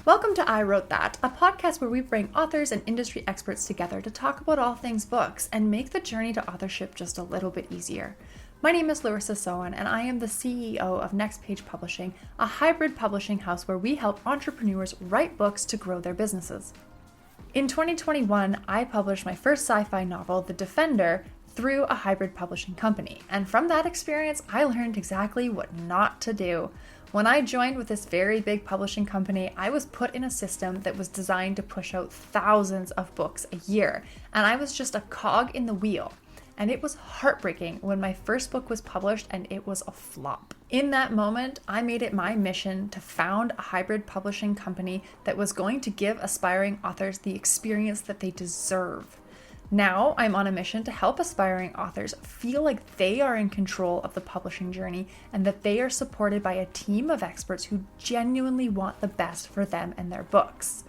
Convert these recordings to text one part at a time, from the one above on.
Welcome to I Wrote That, a podcast where we bring authors and industry experts together to talk about all things books and make the journey to authorship just a little bit easier. My name is Larissa Sohan, and I am the CEO of Next Page Publishing, a hybrid publishing house where we help entrepreneurs write books to grow their businesses. In 2021, I published my first sci-fi novel, The Defender, through a hybrid publishing company. And from that experience, I learned exactly what not to do. When I joined with this very big publishing company, I was put in a system that was designed to push out thousands of books a year, and I was just a cog in the wheel. And it was heartbreaking when my first book was published and it was a flop. In that moment, I made it my mission to found a hybrid publishing company that was going to give aspiring authors the experience that they deserve. Now I'm on a mission to help aspiring authors feel like they are in control of the publishing journey and that they are supported by a team of experts who genuinely want the best for them and their books.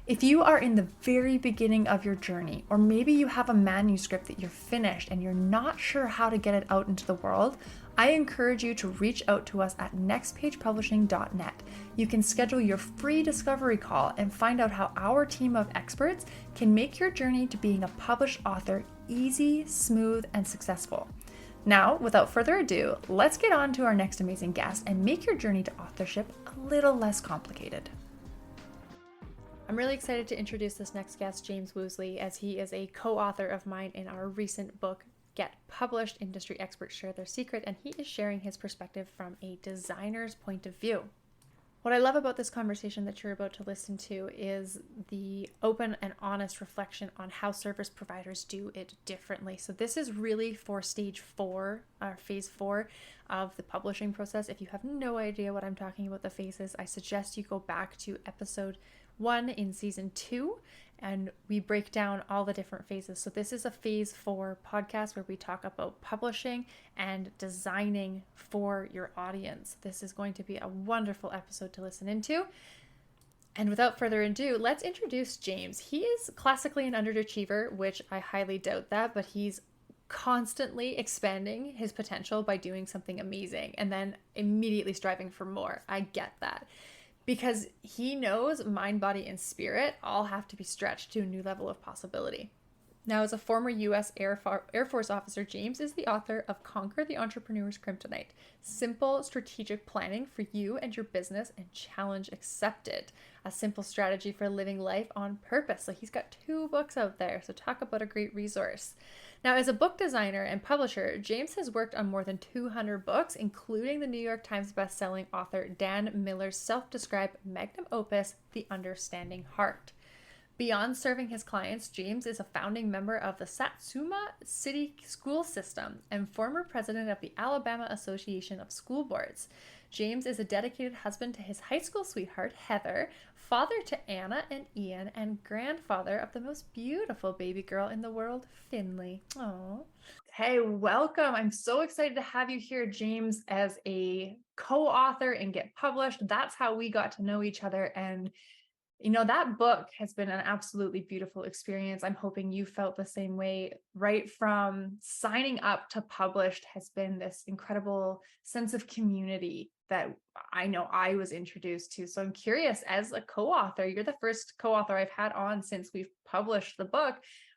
If you are in the very beginning of your journey, or maybe you have a manuscript that you're finished and you're not sure how to get it out into the world, I encourage you to reach out to us at nextpagepublishing.net. You can schedule your free discovery call and find out how our team of experts can make your journey to being a published author easy, smooth, and successful. Now, without further ado, let's get on to our next amazing guest and make your journey to authorship a little less complicated. I'm really excited to introduce this next guest, James Woosley, as he is a co-author of mine in our recent book, Get Published, Industry Experts Share Their Secret, and he is sharing his perspective from a designer's point of view. What I love about this conversation that you're about to listen to is the open and honest reflection on how service providers do it differently. So this is really for stage 4, or phase 4 of the publishing process. If you have no idea what I'm talking about the phases, I suggest you go back to episode 1 in season 2 and we break down all the different phases. So this is a phase 4 podcast where we talk about publishing and designing for your audience. This is going to be a wonderful episode to listen into. And without further ado, let's introduce James. He is classically an underachiever, which I highly doubt that, but he's constantly expanding his potential by doing something amazing and then immediately striving for more. I get that. Because he knows mind, body, and spirit all have to be stretched to a new level of possibility. Now, as a former U.S. Air Force officer, James is the author of Conquer the Entrepreneur's Kryptonite, Simple Strategic Planning for You and Your Business and Challenge Accepted, a simple strategy for living life on purpose. So he's got 2 books out there. So talk about a great resource. Now, as a book designer and publisher, James has worked on more than 200 books, including the New York Times bestselling author Dan Miller's self-described magnum opus, The Understanding Heart. Beyond serving his clients, James is a founding member of the Satsuma City School System and former president of the Alabama Association of School Boards. James is a dedicated husband to his high school sweetheart, Heather, father to Anna and Ian, and grandfather of the most beautiful baby girl in the world, Finley. Aww. Hey, welcome. I'm so excited to have you here, James, as a co-author in Get Published. That's how we got to know each other. And you know, that book has been an absolutely beautiful experience. I'm hoping you felt the same way. Right from signing up to published has been this incredible sense of community that I know I was introduced to. So I'm curious, as a co-author, you're the first co-author I've had on since we've published the book.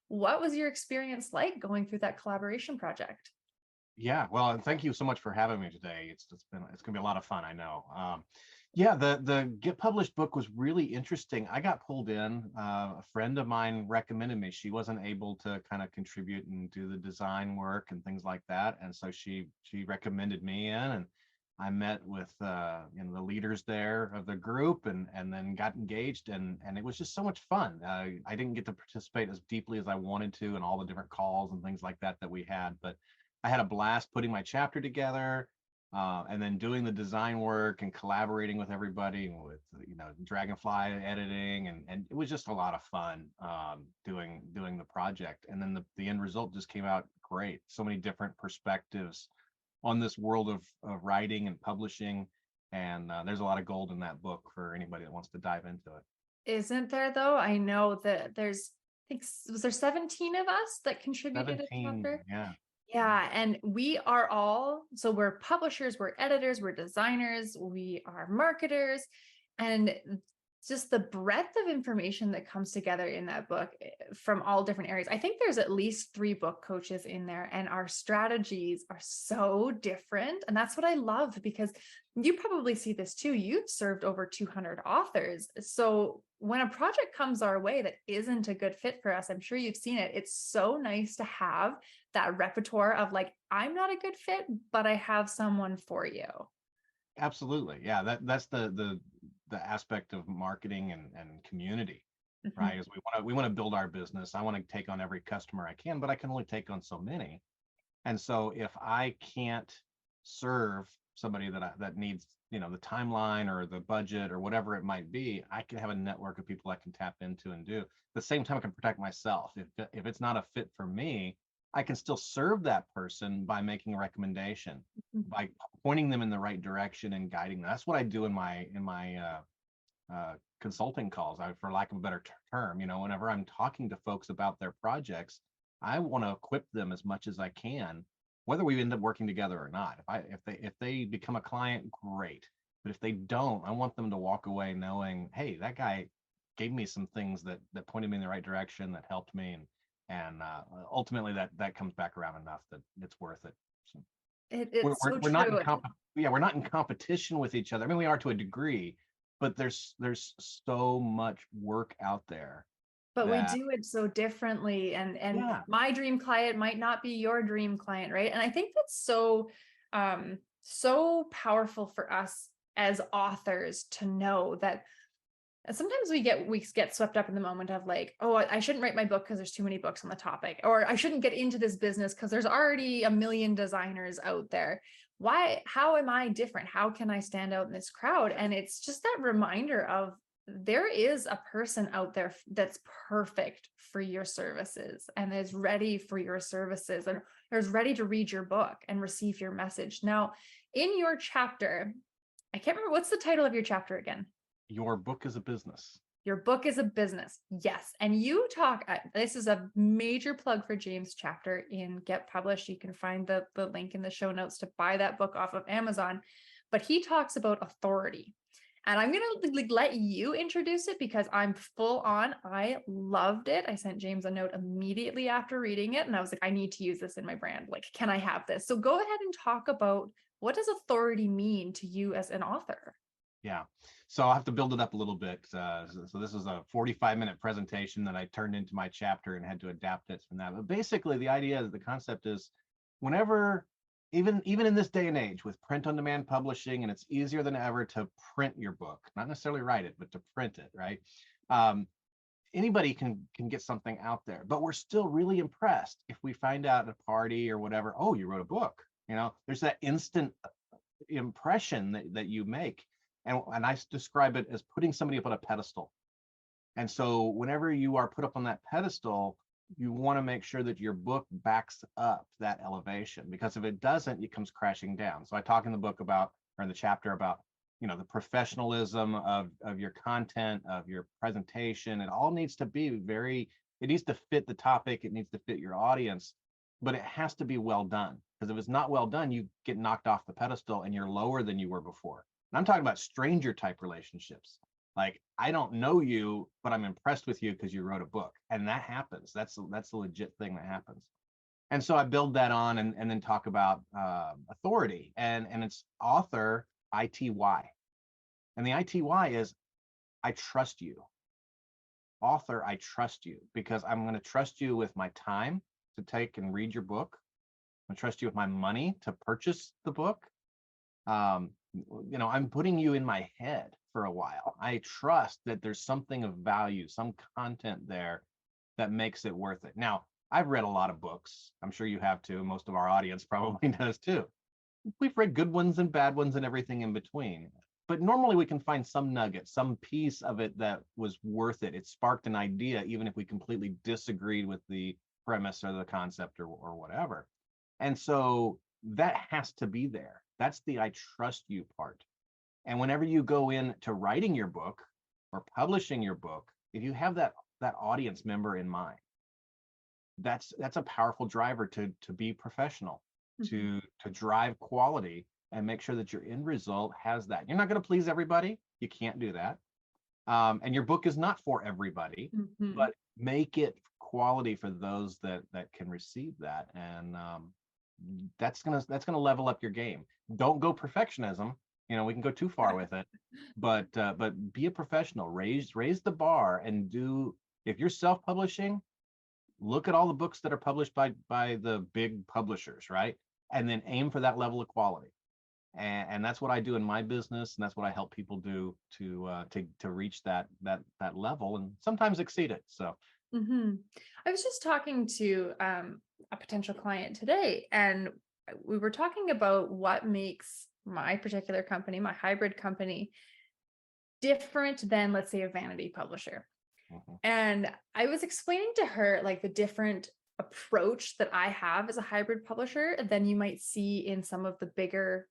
What was your experience like going through that collaboration project? Yeah, well, and thank you so much for having me today. It's gonna be a lot of fun, I know. Yeah, the Get Published book was really interesting. I got pulled in. A friend of mine recommended me. She wasn't able to kind of contribute and do the design work and things like that, and so she recommended me in, and I met with the leaders there of the group, and then got engaged, and it was just so much fun. I didn't get to participate as deeply as I wanted to in all the different calls and things like that we had, but I had a blast putting my chapter together, and then doing the design work and collaborating with everybody with Dragonfly editing, and it was just a lot of fun, doing the project. And then the end result just came out great. So many different perspectives on this world of writing and publishing, and there's a lot of gold in that book for anybody that wants to dive into it. Isn't there though? I know that was there 17 of us that contributed a 17, chapter? yeah. Yeah, and we're publishers, we're editors, we're designers, we are marketers, and just the breadth of information that comes together in that book from all different areas. I think there's at least 3 book coaches in there, and our strategies are so different. And that's what I love, because you probably see this too. You've served over 200 authors. So when a project comes our way that isn't a good fit for us, I'm sure you've seen it. It's so nice to have that repertoire of like, I'm not a good fit, but I have someone for you. Absolutely. Yeah, that's the aspect of marketing and community, Mhm. right? Is we want to build our business. I want to take on every customer I can, but I can only take on so many. And so if I can't serve somebody that needs, the timeline or the budget or whatever it might be, I can have a network of people I can tap into and do. At the same time, I can protect myself. If it's not a fit for me, I can still serve that person by making a recommendation, by pointing them in the right direction and guiding them. That's what I do in my consulting calls, for lack of a better term. Whenever I'm talking to folks about their projects, I want to equip them as much as I can, whether we end up working together or not. If they become a client, great. But if they don't, I want them to walk away knowing, hey, that guy gave me some things that pointed me in the right direction, that helped me, and ultimately that comes back around enough that it's worth it. So we're, It's we're, so we're not true. we're not in competition with each other. I mean, we are to a degree, but there's so much work out there But we that, do it so differently, and yeah, my dream client might not be your dream client, right? And I think that's so powerful for us as authors to know that. And sometimes we get swept up in the moment of like, oh, I shouldn't write my book because there's too many books on the topic, or I shouldn't get into this business because there's already a million designers out there. Why? How am I different? How can I stand out in this crowd? And it's just that reminder of there is a person out there that's perfect for your services and is ready for your services and is ready to read your book and receive your message. Now, in your chapter, I can't remember what's the title of your chapter again. your book is a business. Your book is a business. Yes. And you talk, this is a major plug for James' chapter in Get Published. You can find the link in the show notes to buy that book off of Amazon. But he talks about authority. And I'm going to let you introduce it because I'm full on. I loved it. I sent James a note immediately after reading it. And I was like, I need to use this in my brand. Like, can I have this? So go ahead and talk about, what does authority mean to you as an author? Yeah. So I'll have to build it up a little bit. So this is a 45-minute presentation that I turned into my chapter and had to adapt it from that. But basically, the concept is, whenever, even in this day and age with print on demand publishing, and it's easier than ever to print your book, not necessarily write it, but to print it, right? Um, Anybody can get something out there, but we're still really impressed if we find out at a party or whatever, oh, you wrote a book. There's that instant impression that you make. And I describe it as putting somebody up on a pedestal. And so whenever you are put up on that pedestal, you want to make sure that your book backs up that elevation, because if it doesn't, it comes crashing down. So I talk in the book about, or in the chapter about, the professionalism of your content, of your presentation. It all needs to be it needs to fit the topic, it needs to fit your audience, but it has to be well done. Because if it's not well done, you get knocked off the pedestal and you're lower than you were before. And I'm talking about stranger type relationships. Like, I don't know you, but I'm impressed with you because you wrote a book. And that happens. That's a legit thing that happens. And so I build that on, and then talk about authority, and it's author ITY. And the ITY is, I trust you. Author, I trust you, because I'm going to trust you with my time to take and read your book. I'm going to trust you with my money to purchase the book. I'm putting you in my head for a while. I trust that there's something of value, some content there that makes it worth it. Now, I've read a lot of books. I'm sure you have too. Most of our audience probably does too. We've read good ones and bad ones and everything in between. But normally we can find some nugget, some piece of it that was worth it. It sparked an idea, even if we completely disagreed with the premise or the concept or whatever. And so that has to be there. That's the I trust you part. And whenever you go into writing your book or publishing your book, if you have that audience member in mind, that's a powerful driver to be professional, Mhm. to drive quality and make sure that your end result has that. You're not going to please everybody. You can't do that. And your book is not for everybody, Mhm. but make it quality for those that can receive that. And that's gonna level up your game. Don't go perfectionism. We can go too far with it, but be a professional. Raise the bar and do. If you're self-publishing, look at all the books that are published by the big publishers, right? And then aim for that level of quality. And that's what I do in my business, and that's what I help people do to reach that level and sometimes exceed it. So I was just talking to a potential client today, and we were talking about what makes my particular company, my hybrid company, different than, let's say, a vanity publisher. mhm. And I was explaining to her like the different approach that I have as a hybrid publisher than you might see in some of the bigger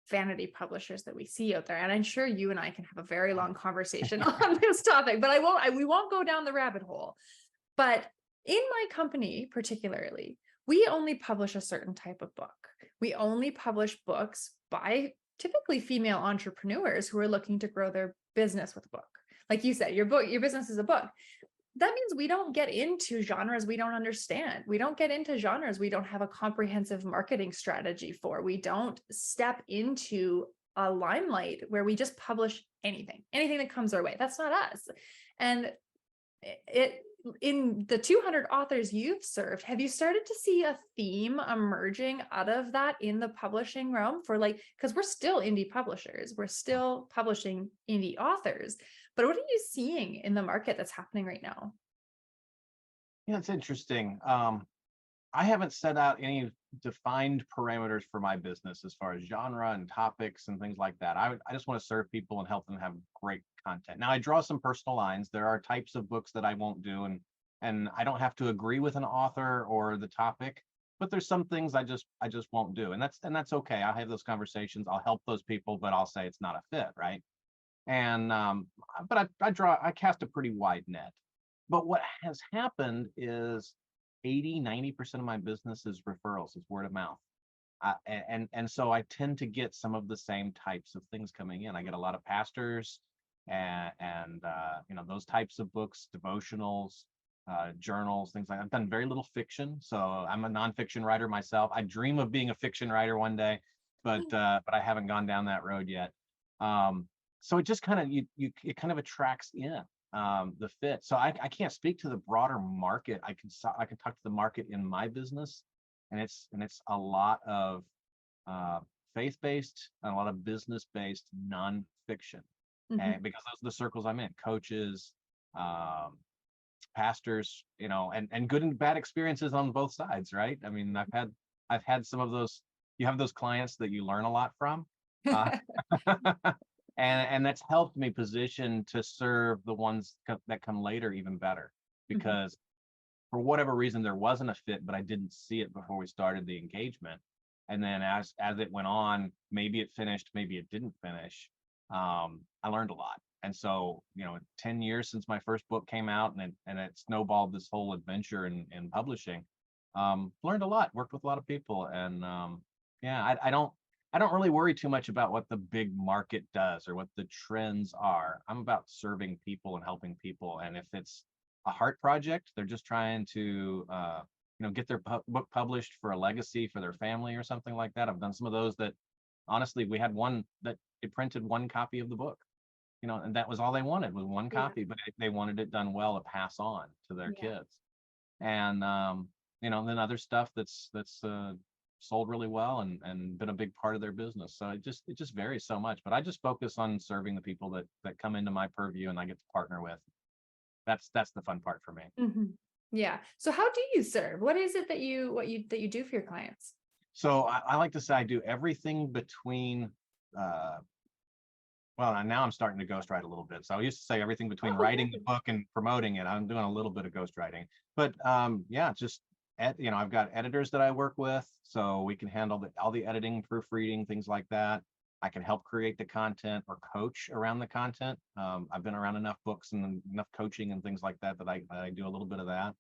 vanity publishers that we see out there. And I'm sure you and I can have a very long conversation on this topic, but we won't go down the rabbit hole. But in my company, particularly, we only publish a certain type of book. We only publish books by typically female entrepreneurs who are looking to grow their business with a book. Like you said, your business is a book. That means we don't get into genres we don't understand. We don't get into genres we don't have a comprehensive marketing strategy for. We don't step into a limelight where we just publish anything that comes our way. That's not us. And it in the 200 authors you've served, have you started to see a theme emerging out of that in the publishing realm for like, because we're still indie publishers, we're still publishing indie authors, but what are you seeing in the market that's happening right now? Yeah, it's interesting. I haven't set out any defined parameters for my business as far as genre and topics and things like that. I just want to serve people and help them have great content. Now, I draw some personal lines. There are types of books that I won't do, and I don't have to agree with an author or the topic, but there's some things I just won't do, and that's okay. I'll have those conversations. I'll help those people, but I'll say it's not a fit, right? And but I cast a pretty wide net. But what has happened is 80-90% of my business is referrals, is word of mouth. And so I tend to get some of the same types of things coming in. I get a lot of pastors and those types of books, devotionals, journals, things like that. I've done very little fiction, so I'm a nonfiction writer myself. I dream of being a fiction writer one day, but I haven't gone down that road yet. Um, so it just kind of it kind of attracts in the fit. So I can't speak to the broader market. I can talk to the market in my business, and it's a lot of uh, faith-based and a lot of business-based nonfiction, Mhm. and because those are the circles I'm in, coaches, um, pastors, and good and bad experiences on both sides, right? I mean, I've had some of those. You have those clients that you learn a lot from. Uh, and that's helped me position to serve the ones that come later even better, Mhm. because for whatever reason there wasn't a fit, but I didn't see it before we started the engagement. And then as it went on, maybe it finished, maybe it didn't finish. I learned a lot. And so 10 years since my first book came out, and it snowballed this whole adventure in publishing. Learned a lot, worked with a lot of people, and yeah, I don't really worry too much about what the big market does or what the trends are. I'm about serving people and helping people. And if it's a heart project, they're just trying to get their book published for a legacy for their family or something like that. I've done some of those that honestly, we had one that it printed one copy of the book, and that was all they wanted was one Yeah. copy, but they wanted it done well to pass on to their Yeah. kids. And then other stuff that's sold really well and been a big part of their business. So it just varies so much. But I just focus on serving the people that come into my purview and I get to partner with. That's the fun part for me. Mhm. Yeah. So how do you serve? What is it that you do for your clients? So I like to say I do everything between uh, well, and now I'm starting to ghostwrite a little bit. So I used to say everything between Oh, writing the nice. book and promoting it. I'm doing a little bit of ghostwriting, but yeah, just I've got editors that I work with, so we can handle all the editing, proofreading, things like that. I can help create the content or coach around the content. I've been around enough books and enough coaching and things like that I do a little bit of that.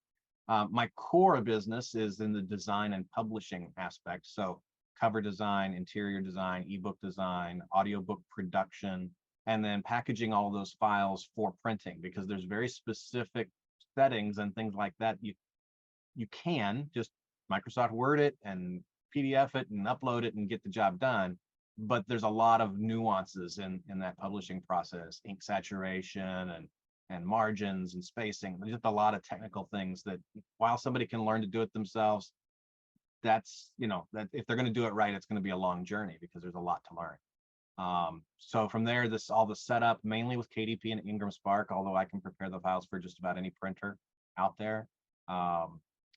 My core of business is in the design and publishing aspect. So cover design, interior design, ebook design, audiobook production. and then packaging all of those files for printing, because there's very specific settings and things like that. You can just Microsoft Word it and PDF it and upload it and get the job done. But there's a lot of nuances in that publishing process, ink saturation and margins and spacing. There's just a lot of technical things that, while somebody can learn to do it themselves, that's, that if they're going to do it right, it's going to be a long journey because there's a lot to learn. So from there, all the setup mainly with KDP and Ingram Spark, although I can prepare the files for just about any printer out there.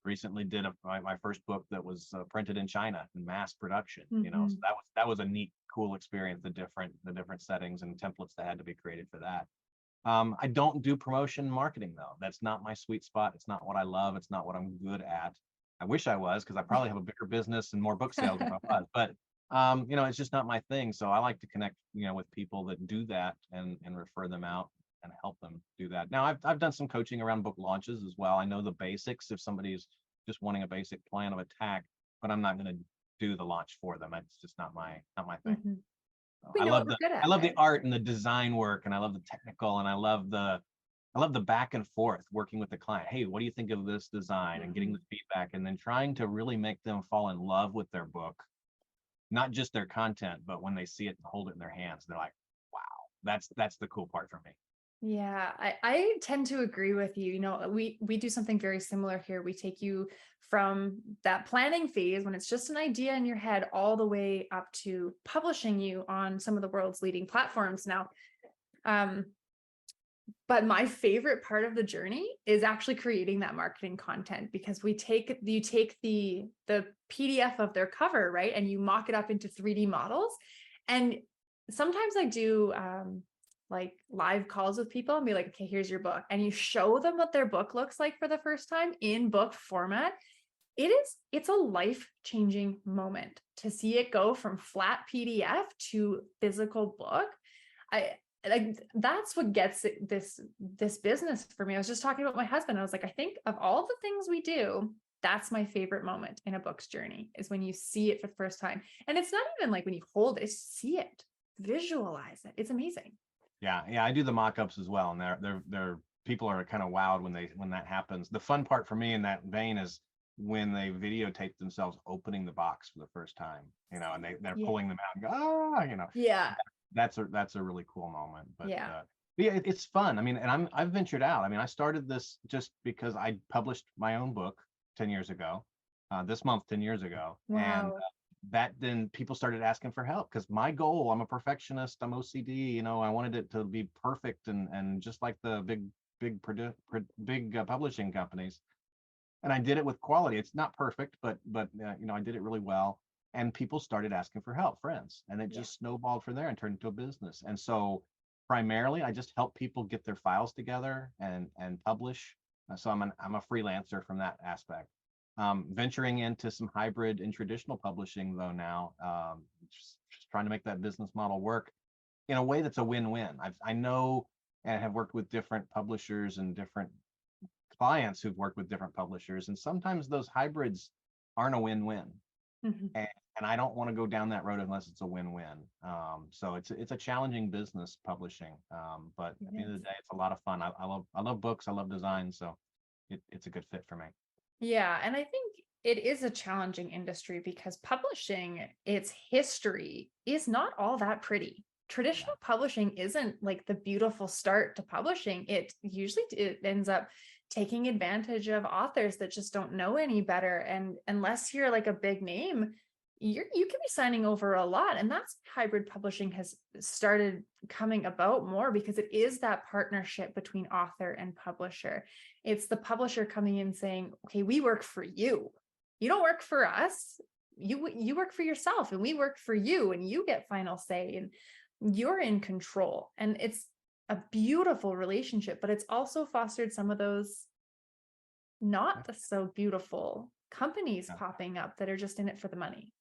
Recently did my first book that was printed in China in mass production. So that was a neat, cool experience. The different settings and templates that had to be created for that. I don't do promotion marketing though. That's not my sweet spot. It's not what I love. It's not what I'm good at. I wish I was, because I probably have a bigger business and more book sales if I was. But it's just not my thing. So I like to connect, with people that do that and refer them out and help them do that. Now I've done some coaching around book launches as well. I know the basics if somebody's just wanting a basic plan of attack, but I'm not going to do the launch for them. It's just not my thing. So We know what we're good at. I love the art and the design work, and I love the technical, and I love the back and forth working with the client. Hey, what do you think of this design? And getting the feedback, and then trying to really make them fall in love with their book, not just their content, but when they see it and hold it in their hands, they're like, wow, that's the cool part for me. Yeah, I tend to agree with you. We do something very similar here. We take you from that planning phase when it's just an idea in your head all the way up to publishing you on some of the world's leading platforms now. But my favorite part of the journey is actually creating that marketing content, because you take the PDF of their cover, right? And you mock it up into 3D models. And sometimes I do like live calls with people and be like, okay, here's your book. And you show them what their book looks like for the first time in book format. It's a life-changing moment to see it go from flat PDF to physical book. That's what gets this business for me. I was just talking about my husband. I was like, I think of all the things we do, that's my favorite moment in a book's journey, is when you see it for the first time. And it's not even like when you hold it, see it, visualize it. It's amazing. Yeah, I do the mock-ups as well, and they're people are kind of wowed when that happens. The fun part for me in that vein is when they videotape themselves opening the box for the first time, and they're pulling them out and go, Yeah. That's a really cool moment. But yeah, it's fun. I mean, and I've ventured out. I mean, I started this just because I published my own book 10 years ago, this month 10 years ago. wow. And that then people started asking for help, because my goal, I'm a perfectionist, I'm OCD, I wanted it to be perfect and just like the big publishing companies. And I did it with quality. It's not perfect, but I did it really well. And people started asking for help, friends, and it just snowballed from there and turned into a business. And so primarily I just help people get their files together and publish. So I'm a freelancer from that aspect. Venturing into some hybrid and traditional publishing though now, just trying to make that business model work in a way that's a win-win. I know and have worked with different publishers and different clients who've worked with different publishers, and sometimes those hybrids aren't a win-win. And I don't want to go down that road unless it's a win-win. So it's a challenging business, publishing, but at the end of the day, it's a lot of fun. I love books, I love design, so it's a good fit for me. Yeah, and I think it is a challenging industry because publishing, its history is not all that pretty. Traditional publishing isn't like the beautiful start to publishing. It ends up taking advantage of authors that just don't know any better. And unless you're like a big name, you can be signing over a lot. And that's hybrid publishing has started coming about more, because it is that partnership between author and publisher. It's the publisher coming in saying, okay, we work for you. You don't work for us. You work for yourself, and we work for you, and you get final say, and you're in control. And it's a beautiful relationship, but it's also fostered some of those not so beautiful companies popping up that are just in it for the money.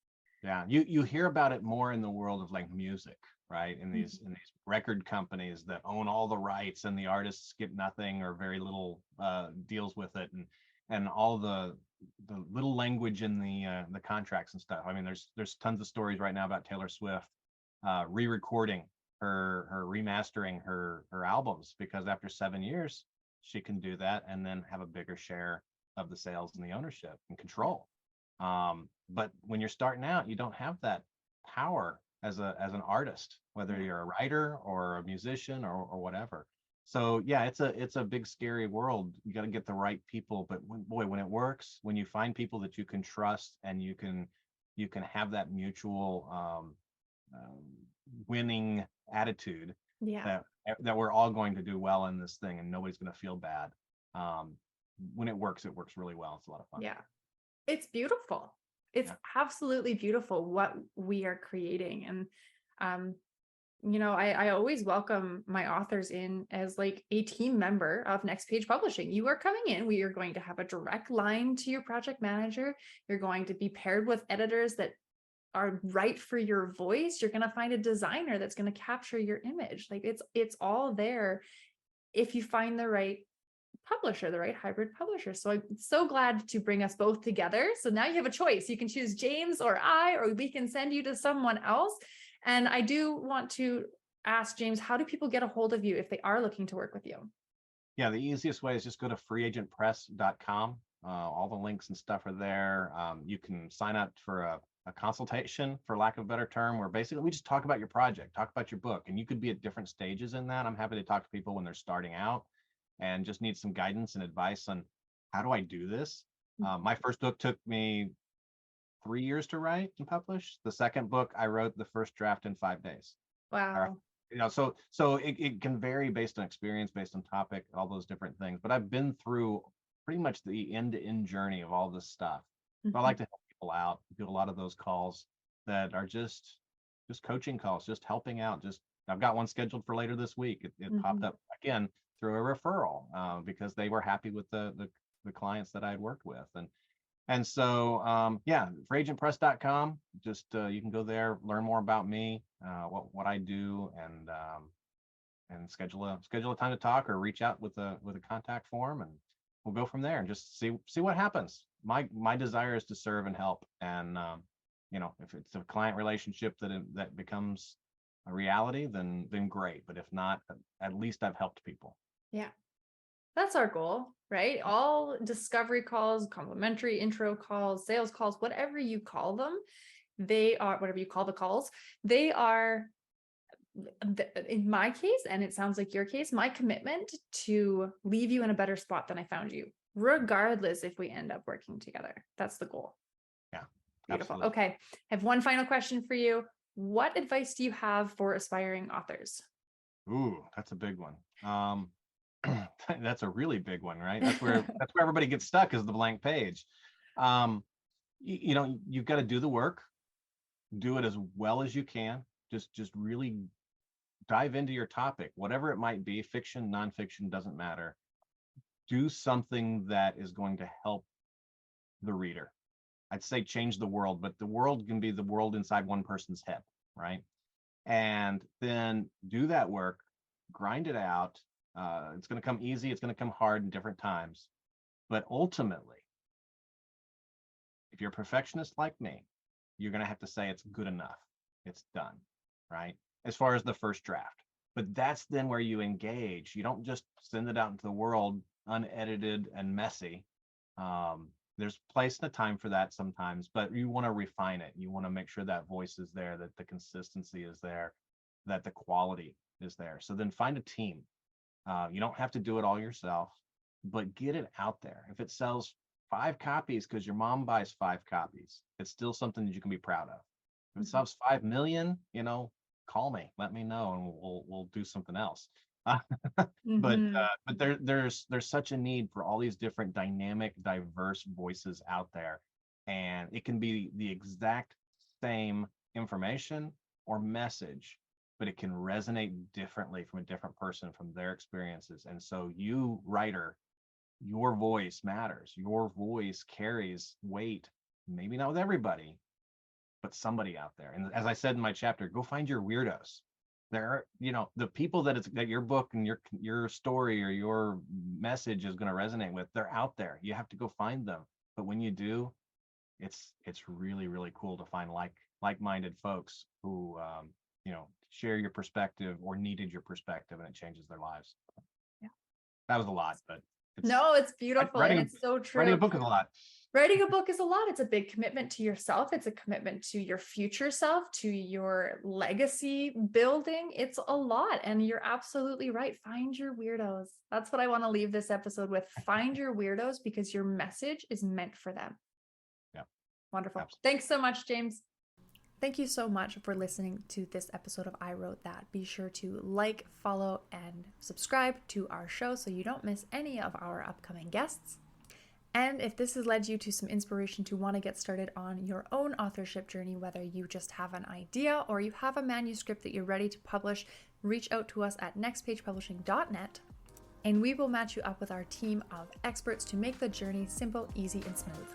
Yeah, you hear about it more in the world of like music, right? In these record companies that own all the rights, and the artists get nothing or very little deals with it, and all the little language in the contracts and stuff. I mean, there's tons of stories right now about Taylor Swift re-recording her remastering her albums, because after 7 years she can do that and then have a bigger share of the sales and the ownership and control. But when you're starting out, you don't have that power as an artist, whether you're a writer or a musician or whatever. So yeah, it's a big scary world. You got to get the right people, but when it works, when you find people that you can trust and you can have that mutual um, winning attitude, Yeah. that we're all going to do well in this thing and nobody's going to feel bad. um, when it works really well. It's a lot of fun. Yeah. It's beautiful. It's Yeah. absolutely beautiful what we are creating. And um, I always welcome my authors in as like a team member of Next Page Publishing. You are coming in, we are going to have a direct line to your project manager. You're going to be paired with editors that are right for your voice. You're going to find a designer that's going to capture your image. Like it's all there if you find the right publisher, the right hybrid publisher. So I'm so glad to bring us both together. So now you have a choice. You can choose James or I, or we can send you to someone else. And I do want to ask James, how do people get a hold of you if they are looking to work with you? Yeah, the easiest way is just go to freeagentpress.com. All the links and stuff are there. You can sign up for a consultation, for lack of a better term, where basically we just talk about your project, talk about your book, and you could be at different stages in that. I'm happy to talk to people when they're starting out and just need some guidance and advice on how do I do this. My first book took me 3 years to write and publish. The second book, I wrote the first draft in 5 days. Wow. So it can vary based on experience, based on topic, all those different things. But I've been through pretty much the end-to-end journey of all this stuff. So I like to help people out, do a lot of those calls that are just coaching calls, just helping out. Just I've got one scheduled for later this week. It popped up again through a referral, because they were happy with the clients that I had worked with. And so, yeah, freeagentpress.com, just you can go there, learn more about me, what I do, and schedule a time to talk or reach out with a contact form, and we'll go from there and just see what happens. My desire is to serve and help, and if it's a client relationship that becomes a reality, then great. But if not, at least I've helped people. Yeah. That's our goal, right? All discovery calls, complimentary intro calls, sales calls, whatever you call them, they are, whatever you call the calls, they are, in my case, and it sounds like your case, my commitment to leave you in a better spot than I found you, regardless if we end up working together. That's the goal. Yeah. Beautiful. Absolutely. Okay. I have one final question for you. What advice do you have for aspiring authors? Ooh, that's a big one. That's a really big one, right? That's where everybody gets stuck, is the blank page. You've got to do the work, do it as well as you can. Just really dive into your topic, whatever it might be, fiction, nonfiction, doesn't matter. Do something that is going to help the reader. I'd say change the world, but the world can be the world inside one person's head, right? And then do that work, grind it out. It's going to come easy. It's going to come hard in different times. But ultimately, if you're a perfectionist like me, you're going to have to say it's good enough. It's done, right? As far as the first draft. But that's then where you engage. You don't just send it out into the world unedited and messy. There's place and a time for that sometimes, but you want to refine it. You want to make sure that voice is there, that the consistency is there, that the quality is there. So then find a team. You don't have to do it all yourself, but get it out there. If it sells 5 copies because your mom buys 5 copies, it's still something that you can be proud of. If it sells 5 million, call me, let me know, and we'll do something else. But there's such a need for all these different dynamic, diverse voices out there, and it can be the exact same information or message, but it can resonate differently from a different person, from their experiences. And so you, writer, your voice matters. Your voice carries weight, maybe not with everybody, but somebody out there. And as I said in my chapter, go find your weirdos. There are, the people that your book and your story or your message is going to resonate with, they're out there. You have to go find them. But when you do, it's really, really cool to find like-minded folks who share your perspective or needed your perspective, and it changes their lives. Yeah. That was a lot, but no, it's beautiful. And it's so true. Writing a book is a lot. Writing a book is a lot. It's a big commitment to yourself. It's a commitment to your future self, to your legacy building. It's a lot. And you're absolutely right. Find your weirdos. That's what I want to leave this episode with. Find your weirdos because your message is meant for them. Yeah. Wonderful. Absolutely. Thanks so much, James. Thank you so much for listening to this episode of I Wrote That. Be sure to like, follow, and subscribe to our show so you don't miss any of our upcoming guests. And if this has led you to some inspiration to want to get started on your own authorship journey, whether you just have an idea or you have a manuscript that you're ready to publish, reach out to us at nextpagepublishing.net, and we will match you up with our team of experts to make the journey simple, easy, and smooth.